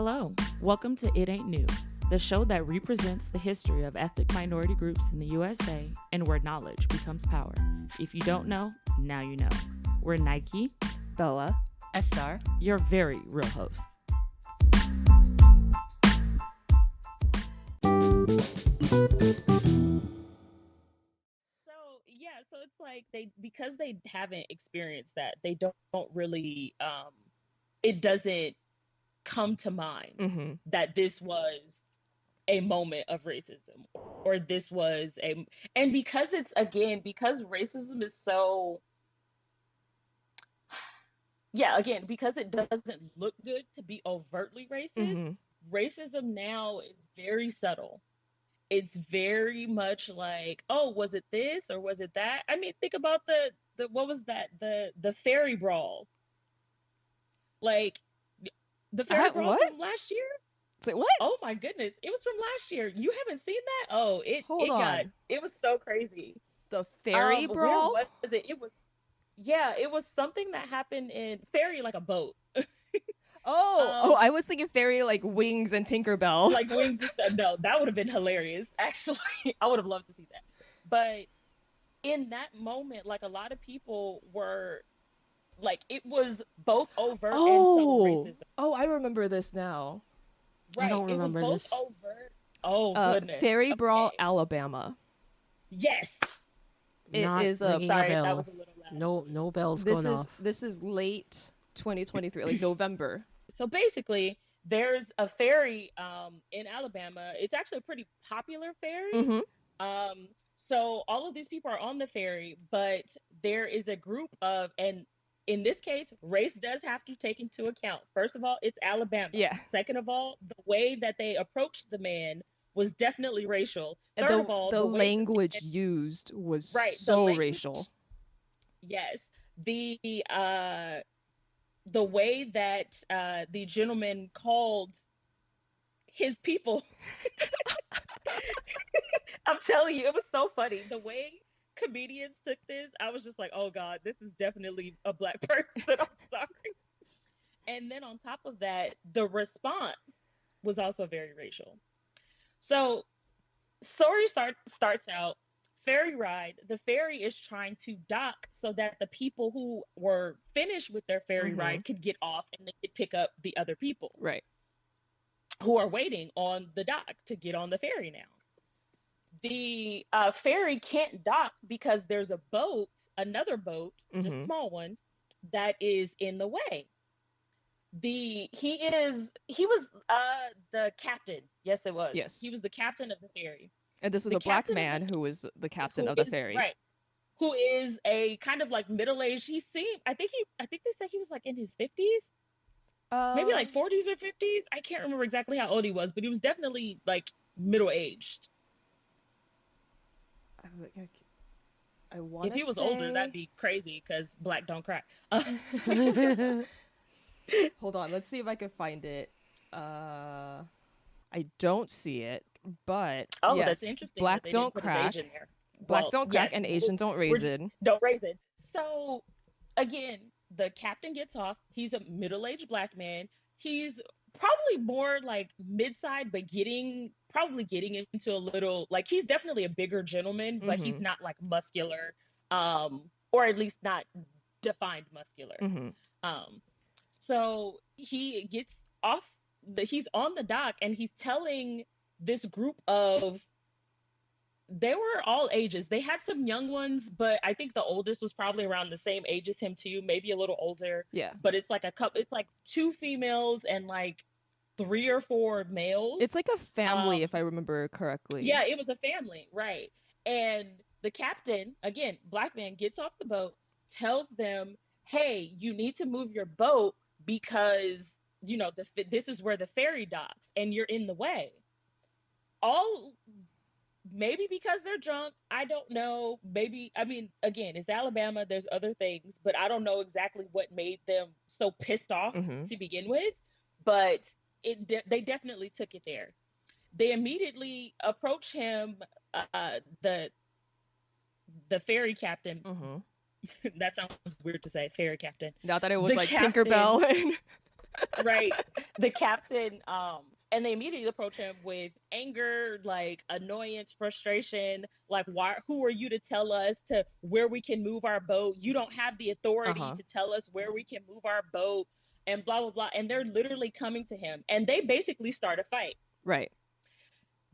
Hello, welcome to It Ain't New, the show that represents the history of ethnic minority groups in the USA and where knowledge becomes power. If you don't know, now you know. We're Nike, Bella, Estar, your very real hosts. So it's like because they haven't experienced that, they don't really it doesn't come to mind that this was a moment of racism or this was and because because racism is so because it doesn't look good to be overtly racist. Racism now is very subtle. It's very much like, oh, was it this or was it that? I mean, think about the what was that? The Ferry Brawl. Like the Ferry Brawl from last year? Say what? Oh my goodness. It was from last year. You haven't seen that? Oh, it was so crazy. The Ferry Brawl? Where was it? It was something that happened in Ferry, like a boat. I was thinking Ferry like Wings and Tinkerbell. Like Wings and stuff. No, that would have been hilarious. Actually, I would have loved to see that. But in that moment, like a lot of people were like, it was both overt and subtle racism. Oh, I remember this now. Right. I don't remember it was both this. overt. Oh, goodness. Ferry Brawl, Alabama. Yes. Not it is ringing a a bell. That was a little loud. No bells going off. This is late 2023, like November. So basically, there's a ferry in Alabama. It's actually a pretty popular ferry. So all of these people are on the ferry, but there is a group of, and in this case, race does have to take into account. First of all, it's Alabama. Yeah. Second of all, the way that they approached the man was definitely racial. And Third of all, the language used was so racial. Yes. The way that the gentleman called his people, I'm telling you, it was so funny. The way comedians took this, I was just like, oh God, this is definitely a Black person. I'm sorry. And then on top of that, the response was also very racial. So story starts out, ferry ride. The ferry is trying to dock so that the people who were finished with their ferry ride could get off and they could pick up the other people. Right. Who are waiting on the dock to get on the ferry now. The ferry can't dock because there's a boat, another boat, just a small one, that is in the way. He was the captain. Yes, it was. Yes. He was the captain of the ferry. And this is a Black man who was the captain of the ferry. Right. Who is a kind of like middle-aged. I think they said he was like in his 50s. Maybe like 40s or 50s. I can't remember exactly how old he was, but he was definitely like middle-aged. I want to If he was older, that'd be crazy because Black don't cry. Hold on, let's see if I can find it. I don't see it, but yes, that's interesting. Black don't crack. Black don't crack, and Asian don't raisin. Don't raisin. So again, the captain gets off. He's a middle-aged Black man. He's probably more like mid-side, but probably getting into a little, like, he's definitely a bigger gentleman, but he's not like muscular, or at least not defined muscular. So he gets off. He's on the dock and he's telling this group of, they were all ages. They had some young ones, but I think the oldest was probably around the same age as him too, maybe a little older. Yeah. But it's like it's like 2 females and like 3 or 4 males. It's like a family, if I remember correctly. Yeah, it was a family, right. And the captain, again, Black man, gets off the boat, tells them, hey, you need to move your boat because, you know, this is where the ferry docks and you're in the way. Maybe because they're drunk, I don't know. Maybe, I mean, again, it's Alabama, there's other things, but I don't know exactly what made them so pissed off to begin with, but they definitely took it there. They immediately approach him, the ferry captain. That sounds weird to say, ferry captain. Not that it was the like captain, Tinkerbell. Right. The captain, and they immediately approach him with anger, like annoyance, frustration, like why who are you to tell us to where we can move our boat? You don't have the authority Uh-huh. to tell us where we can move our boat and blah blah blah. And they're literally coming to him and they basically start a fight. Right.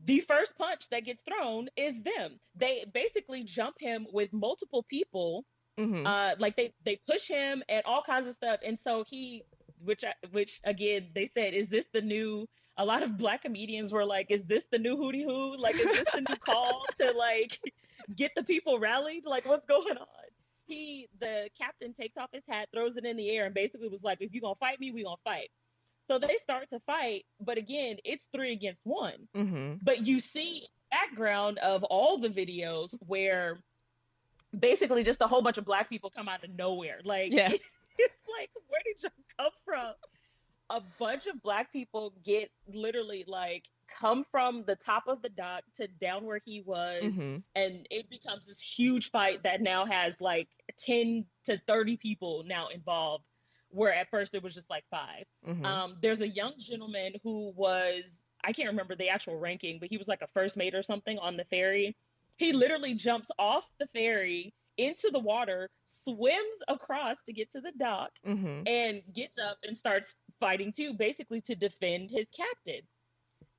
The first punch that gets thrown is them. They basically jump him with multiple people, Mm-hmm. like they push him and all kinds of stuff, and so he, which again they said, is this the new? A lot of black comedians were like, is this the new hootie hoo? Like, is this the new call to like get the people rallied? Like, what's going on? The captain takes off his hat, throws it in the air, and basically was like, if you're gonna fight me, we gonna fight. So they start to fight, but again, it's 3 against 1. Mm-hmm. But you see background of all the videos where basically just a whole bunch of black people come out of nowhere. Like, Yeah. it's like, where did you come from? A bunch of black people get literally like come from the top of the dock to down where he was, Mm-hmm. and it becomes this huge fight that now has like 10 to 30 people now involved, where at first it was just like 5. Mm-hmm. There's a young gentleman who was, I can't remember the actual ranking, but he was like a first mate or something on the ferry. He literally jumps off the ferry into the water, swims across to get to the dock, Mm-hmm. and gets up and starts fighting too, basically to defend his captain.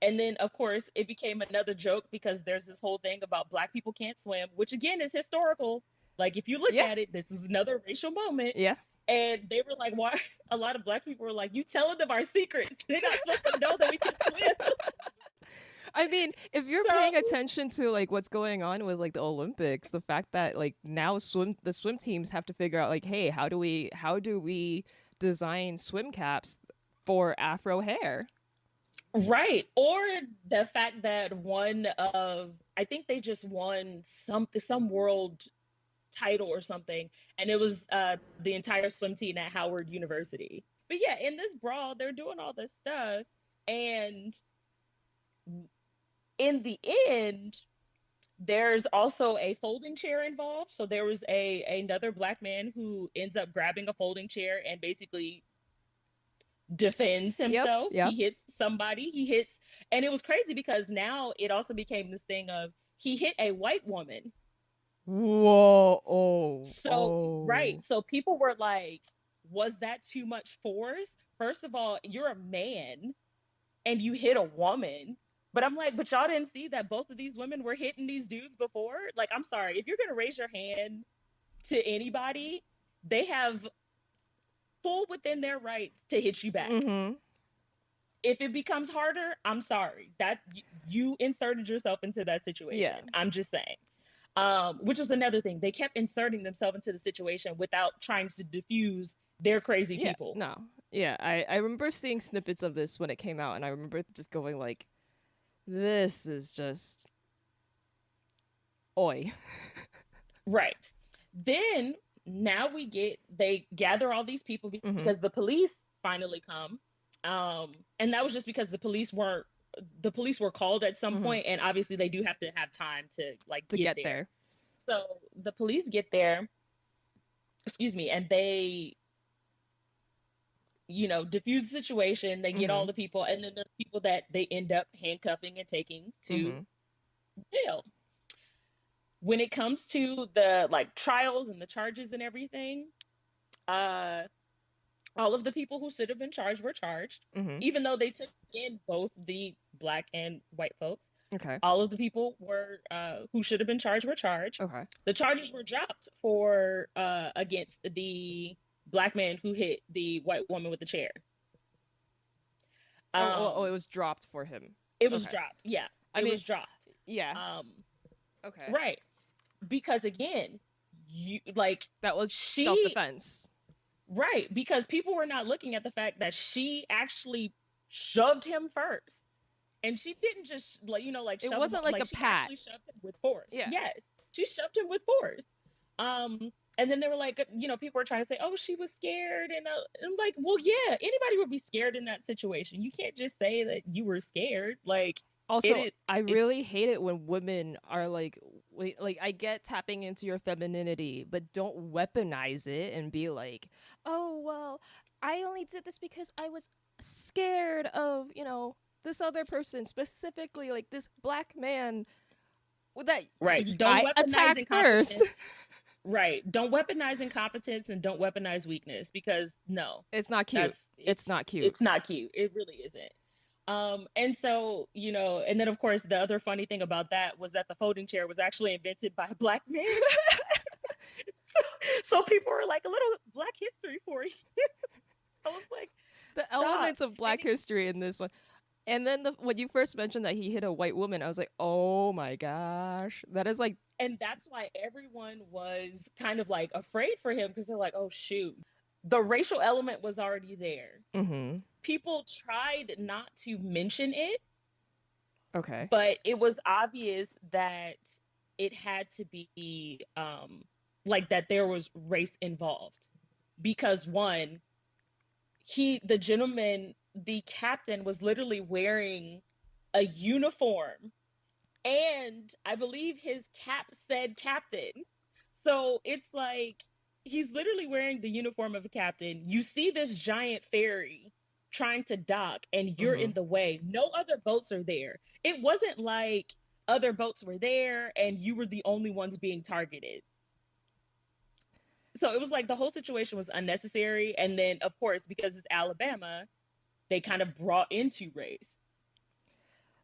And then, of course, it became another joke because there's this whole thing about black people can't swim, which again is historical. Like, if you look Yeah. at it, this was another racial moment. Yeah. And they were like, why? A lot of black people were like, you telling them our secrets. They're not supposed to know that we can swim. I mean, if you're paying attention to like what's going on with like the Olympics, the fact that like now the swim teams have to figure out like, hey, how do we design swim caps for afro hair? Right. Or the fact that I think they just won some world title or something, and it was the entire swim team at Howard University. But yeah, in this brawl, they're doing all this stuff, and in the end, there's also a folding chair involved. So there was another black man who ends up grabbing a folding chair and basically defends Yep. himself. Yep. He hits somebody. And it was crazy because now it also became this thing of he hit a white woman. Whoa. Oh. So, right. So people were like, was that too much force? First of all, you're a man and you hit a woman. But I'm like, but y'all didn't see that both of these women were hitting these dudes before? Like, I'm sorry. If you're going to raise your hand to anybody, they have full within their rights to hit you back. Mm-hmm. If it becomes harder, I'm sorry. That you inserted yourself into that situation. Yeah. I'm just saying. Which was another thing. They kept inserting themselves into the situation without trying to diffuse their crazy people. No. Yeah, I remember seeing snippets of this when it came out, and I remember just going like, this is just oi. Right. Then now they gather all these people because the police finally come. And that was just because the police were called at some point, and obviously they do have to have time to like get there. So the police get there, and they diffuse the situation. They get all the people, and then there's people that they end up handcuffing and taking to jail. When it comes to the like trials and the charges and everything, all of the people who should have been charged were charged, even though they took in both the black and white folks. Okay. All of the people who should have been charged were charged. Okay. The charges were dropped for against the black man who hit the white woman with the chair. It was dropped for him. It was dropped. Yeah. It was dropped. Yeah. Okay. Right. Because again, that was self-defense. Right, because people were not looking at the fact that she actually shoved him first. And she didn't just it wasn't like a pat. She shoved him with force. Yeah. Yes. She shoved him with force. And then they were like, people were trying to say, oh, she was scared. And I'm like, well, yeah, anybody would be scared in that situation. You can't just say that you were scared. Like, also, I really hate it when women are like, I get tapping into your femininity, but don't weaponize it and be like, oh, well, I only did this because I was scared of, this other person, specifically like this black man that Right. Don't I weaponize attacked first. incompetence. Right. Don't weaponize incompetence and don't weaponize weakness, because no. It's not cute. It's not cute. It's not cute. It really isn't. And so, and then of course the other funny thing about that was that the folding chair was actually invented by a black man. so people were like, a little black history for you. I was like, the elements of black history in this one. And then when you first mentioned that he hit a white woman, I was like, oh my gosh. That is like... And that's why everyone was kind of like afraid for him, because they're like, oh shoot. The racial element was already there. Mm-hmm. People tried not to mention it. Okay. But it was obvious that it had to be like that there was race involved, because one, the gentleman, the captain, was literally wearing a uniform, and I believe his cap said captain. So it's like he's literally wearing the uniform of a captain. You see this giant ferry trying to dock, and you're in the way. No other boats are there. It wasn't like other boats were there and you were the only ones being targeted. So it was like the whole situation was unnecessary. And then, of course, because it's Alabama, they kind of brought into race.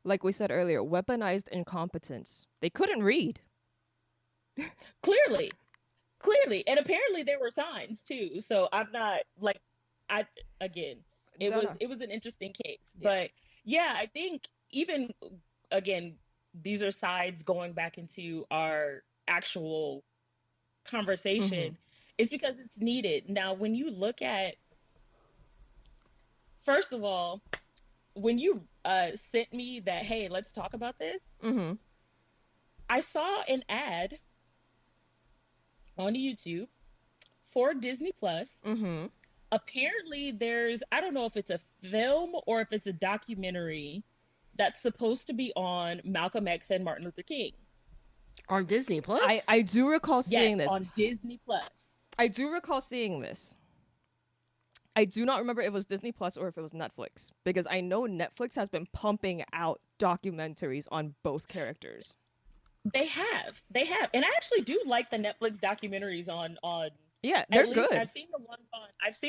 Like we said earlier, weaponized incompetence. They couldn't read. Clearly. And apparently there were signs too. So I'm not like, it was an interesting case. Yeah. But yeah, I think even, again, these are sides going back into our actual conversation. It's because it's needed. Now, when you look at, first of all, when you sent me that, hey, let's talk about this, I saw an ad on YouTube for Disney Plus. Apparently there's, I don't know if it's a film or if it's a documentary that's supposed to be on Malcolm X and Martin Luther King. On Disney Plus? I do recall seeing this. On Disney Plus. I do recall seeing this. I do not remember if it was Disney Plus or if it was Netflix, because I know Netflix has been pumping out documentaries on both characters. They have. And I actually do like the Netflix documentaries on yeah, they're good. I've seen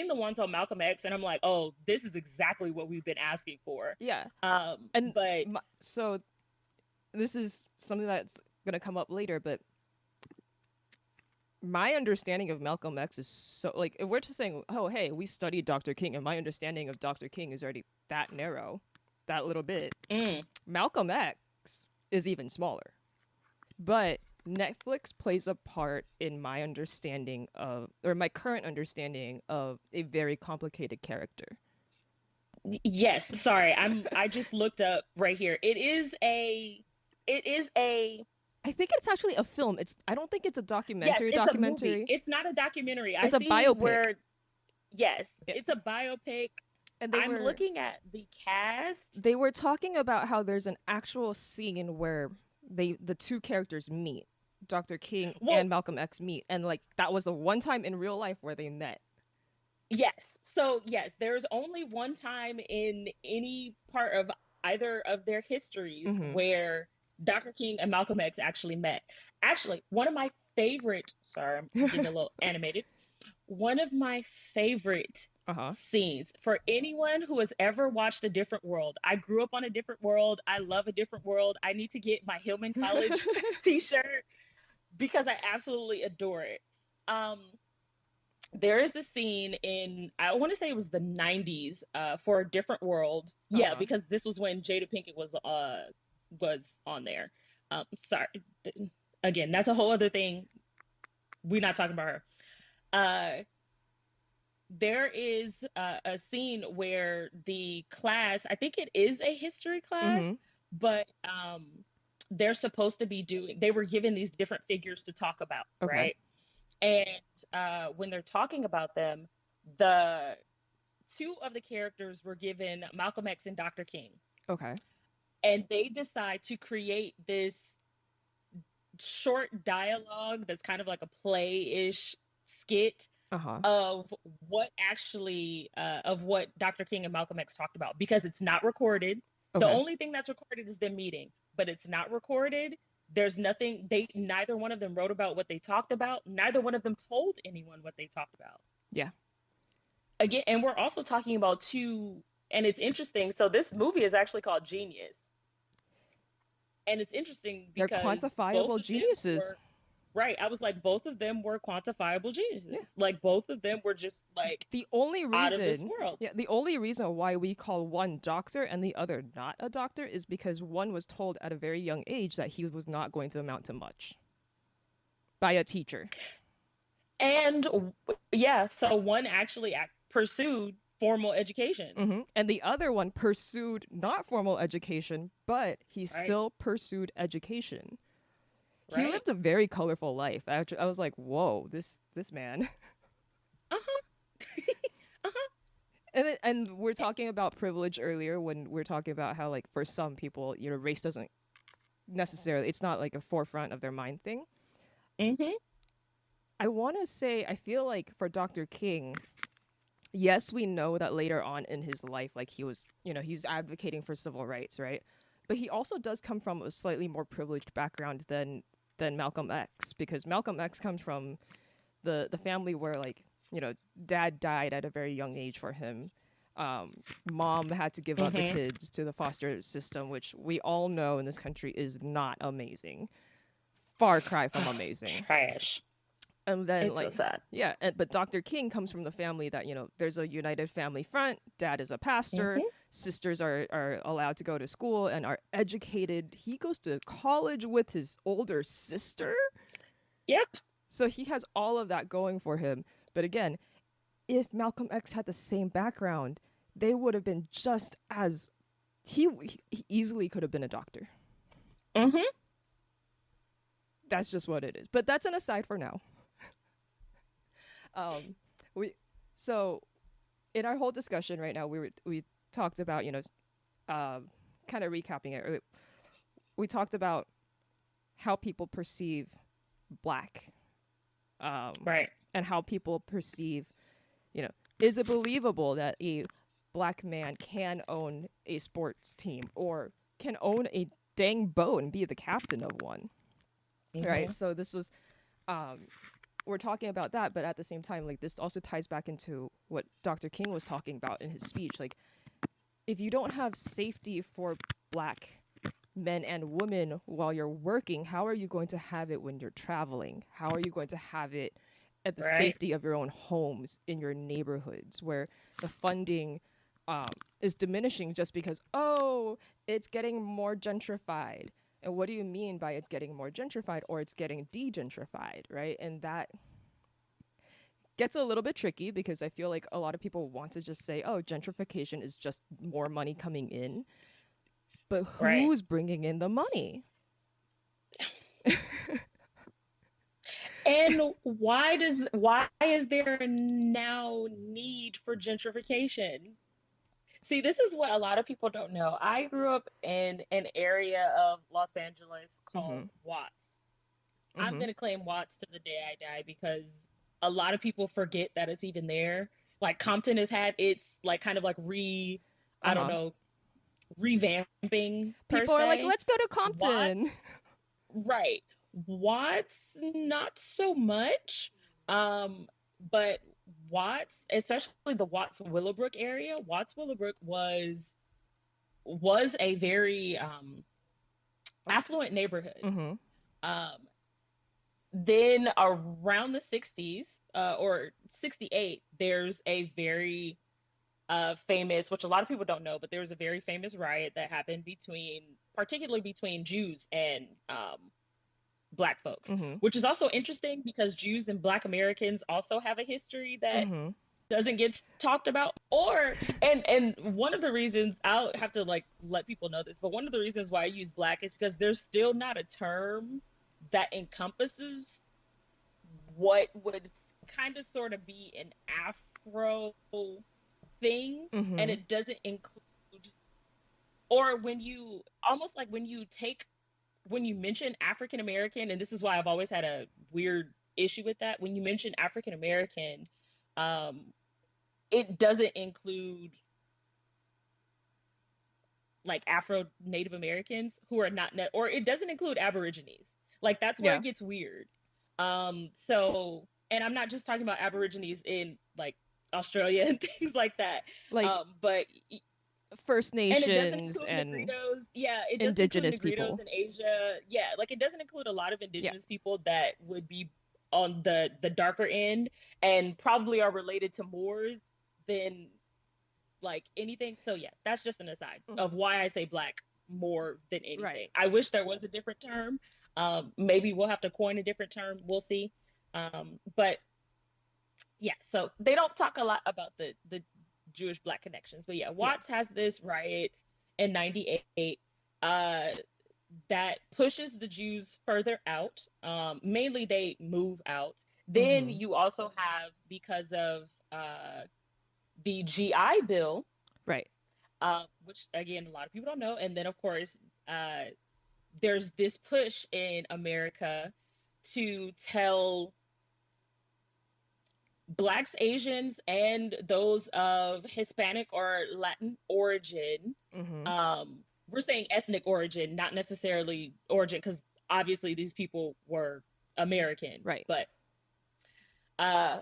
the ones on Malcolm X, and I'm like, oh, this is exactly what we've been asking for. Yeah. So this is something that's going to come up later, but my understanding of Malcolm X is so, like, if we're just saying, oh, hey, we studied Dr. King, and my understanding of Dr. King is already that narrow, that little bit. Malcolm X is even smaller. But Netflix plays a part in my understanding of, or my current understanding of, a very complicated character. Yes, sorry, I just looked up right here. It is a. I think it's actually a film. I don't think it's a documentary. Yes, it's a movie. It's not a documentary. It's a biopic. It's a biopic. And I'm looking at the cast. They were talking about how there's an actual scene where the two characters meet. Dr. King and Malcolm X meet, and like that was the one time in real life where they met. Yes. So yes, there's only one time in any part of either of their histories where Dr. King and Malcolm X actually met. Actually, one of my favorite, sorry, I'm getting a little animated. One of my favorite scenes for anyone who has ever watched A Different World. I grew up on A Different World. I love A Different World. I need to get my Hillman College t-shirt because I absolutely adore it. There is a scene in, I want to say it was the 90s for A Different World. Yeah, because this was when Jada Pinkett was on there. Sorry. Again, that's a whole other thing. We're not talking about her. There is a scene where the class, I think it is a history class, but they're supposed to be they were given these different figures to talk about, right? And when they're talking about them, the two of the characters were given Malcolm X and Dr. King. Okay. And they decide to create this short dialogue that's kind of like a play-ish skit Uh-huh. of what Dr. King and Malcolm X talked about, because it's not recorded. The Okay. only thing that's recorded is them meeting, but it's not recorded. There's nothing, they neither one of them wrote about what they talked about. Neither one of them told anyone what they talked about. Yeah. Again, and we're also talking about two, and it's interesting. So this movie is actually called Genius. And it's interesting They're because both quantifiable of them geniuses. were right. I was like, both of them were quantifiable Yeah. geniuses. Like both of them were just like The only out of this reason, world. yeah, the only reason why we call one doctor and the other not a doctor is because one was told at a very young age that he was not going to amount to much by a teacher. And yeah, so one actually pursued formal education, And the other one pursued not formal education, but he right? still pursued education. He Right? lived a very colorful life. I was like, whoa, this man. Uh-huh. Uh-huh. And we're talking about privilege earlier when we're talking about how, like, for some people, race doesn't necessarily, it's not like a forefront of their mind thing. Mm-hmm. I want to say, I feel like for Dr. King, yes, we know that later on in his life, like, he was, he's advocating for civil rights, right? But he also does come from a slightly more privileged background than Malcolm X, because Malcolm X comes from the family where, like, dad died at a very young age for him. Mom had to give up the Mm-hmm. kids to the foster system, which we all know in this country is not amazing. Far cry from amazing. Trash. And then, It's so like, sad. yeah, but Dr. King comes from the family that, there's a united family front. Dad is a pastor. Mm-hmm. Sisters are allowed to go to school and are educated. He goes to college with his older sister. Yep. So he has all of that going for him. But again, if Malcolm X had the same background, they would have been just as he easily could have been a doctor. Mm-hmm. That's just what it is. But that's an aside for now. We so in our whole discussion right now, we talked about, kind of recapping it. We talked about how people perceive black, Right. and how people perceive, is it believable that a black man can own a sports team or can own a dang boat and be the captain of one? Mm-hmm. Right. So this was, we're talking about that, but at the same time, like, this also ties back into what Dr. King was talking about in his speech. Like, if you don't have safety for black men and women while you're working, how are you going to have it when you're traveling? How are you going to have it at the Right. safety of your own homes in your neighborhoods, where the funding is diminishing just because, oh, it's getting more gentrified? And what do you mean by it's getting more gentrified, or it's getting de-gentrified, right? And that gets a little bit tricky, because I feel like a lot of people want to just say, oh, gentrification is just more money coming in. But Right. who's bringing in the money? And why is there now need for gentrification? See, this is what a lot of people don't know. I grew up in an area of Los Angeles called Mm-hmm. Watts. I'm Mm-hmm. gonna claim Watts to the day I die because a lot of people forget that it's even there. Like Compton has had its like kind of like I don't Uh-huh. know, revamping per People are like, se. let's go to Watts, Compton. right. Watts, not so much. But Watts, especially the Watts Willowbrook area, Watts Willowbrook was a very affluent neighborhood. Mm-hmm. Um, then around the 60s or 68, there's a very famous, which a lot of people don't know, but there was a very famous riot that happened particularly between Jews and Black folks, Mm-hmm. which is also interesting because Jews and Black Americans also have a history that Mm-hmm. doesn't get talked about. And one of the reasons, I'll have to like let people know this, but one of the reasons why I use Black is because there's still not a term that encompasses what would kind of sort of be an Afro thing, Mm-hmm. and it doesn't include, or when you almost like when you mention African American, and this is why I've always had a weird issue with that. When you mention African American, Um, it doesn't include like Afro Native Americans who are not or it doesn't include Aborigines. Like that's where Yeah. it gets weird. So and I'm not just talking about Aborigines in like Australia and things like that. Like But First and it doesn't Nations include and Negritos. Yeah, it doesn't include indigenous Negritos people. in Asia. Yeah, like it doesn't include a lot of Yeah. indigenous people that would be on the darker end and probably are related to Moors than like anything. So yeah, that's just an aside Mhm. of why I say black more than Right. anything. I wish there was a different term. Maybe we'll have to coin a different term. We'll see. But yeah, so they don't talk a lot about the Jewish black connections. But yeah, Yeah. Watts has this riot in 98 uh that pushes the Jews further out. Mainly they move out. Then Mm-hmm. you also have, because of the GI Bill, Right. which again a lot of people don't know. And then of course, uh, there's this push in America to tell Blacks, Asians, and those of Hispanic or Latin origin. Mm-hmm. We're saying ethnic origin, not necessarily origin, because obviously these people were American, Right. but uh,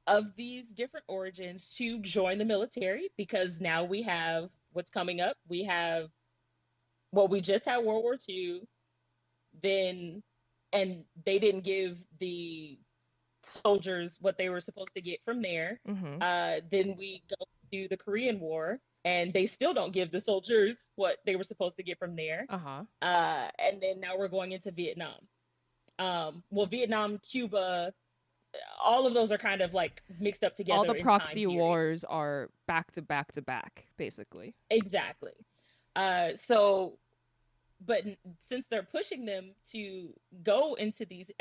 of these different origins to join the military, because now we have what's coming up. We have, well, we just had World War II, then, and they didn't give the soldiers what they were supposed to get from there. Mm-hmm. Then we go to the Korean War, and they still don't give the soldiers what they were supposed to get from there. Uh-huh. And then now we're going into Vietnam. Well, Vietnam, Cuba, all of those are kind of like mixed up All together the in time proxy period. wars are back to back to back, basically. Exactly. So, but since they're pushing them to go into these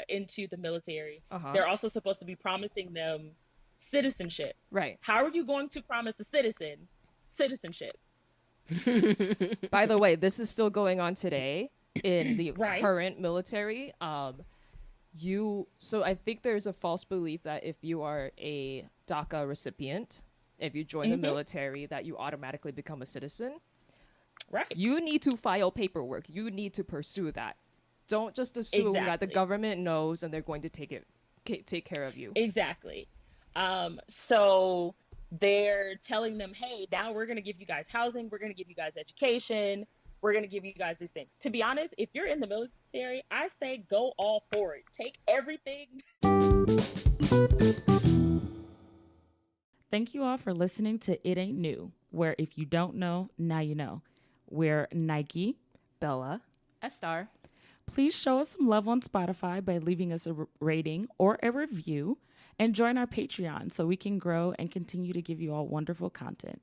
into the military, Uh-huh. they're also supposed to be promising them citizenship. Right. How are you going to promise a citizen citizenship? By the way, this is still going on today in the Right. current military. So I think there's a false belief that if you are a DACA recipient, if you join the military, that you automatically become a citizen. Right. You need to file paperwork. You need to pursue that. Don't just assume that the Exactly. government knows and they're going to take care of you. Exactly. So they're telling them, hey, now we're going to give you guys housing, we're going to give you guys education, we're going to give you guys these things. To be honest, if you're in the military, I say go all for it. Take everything. Thank you all for listening to It Ain't New, where if you don't know, now you know. We're Nike. Bella. A-star. Please show us some love on Spotify by leaving us a rating or a review, and join our Patreon so we can grow and continue to give you all wonderful content.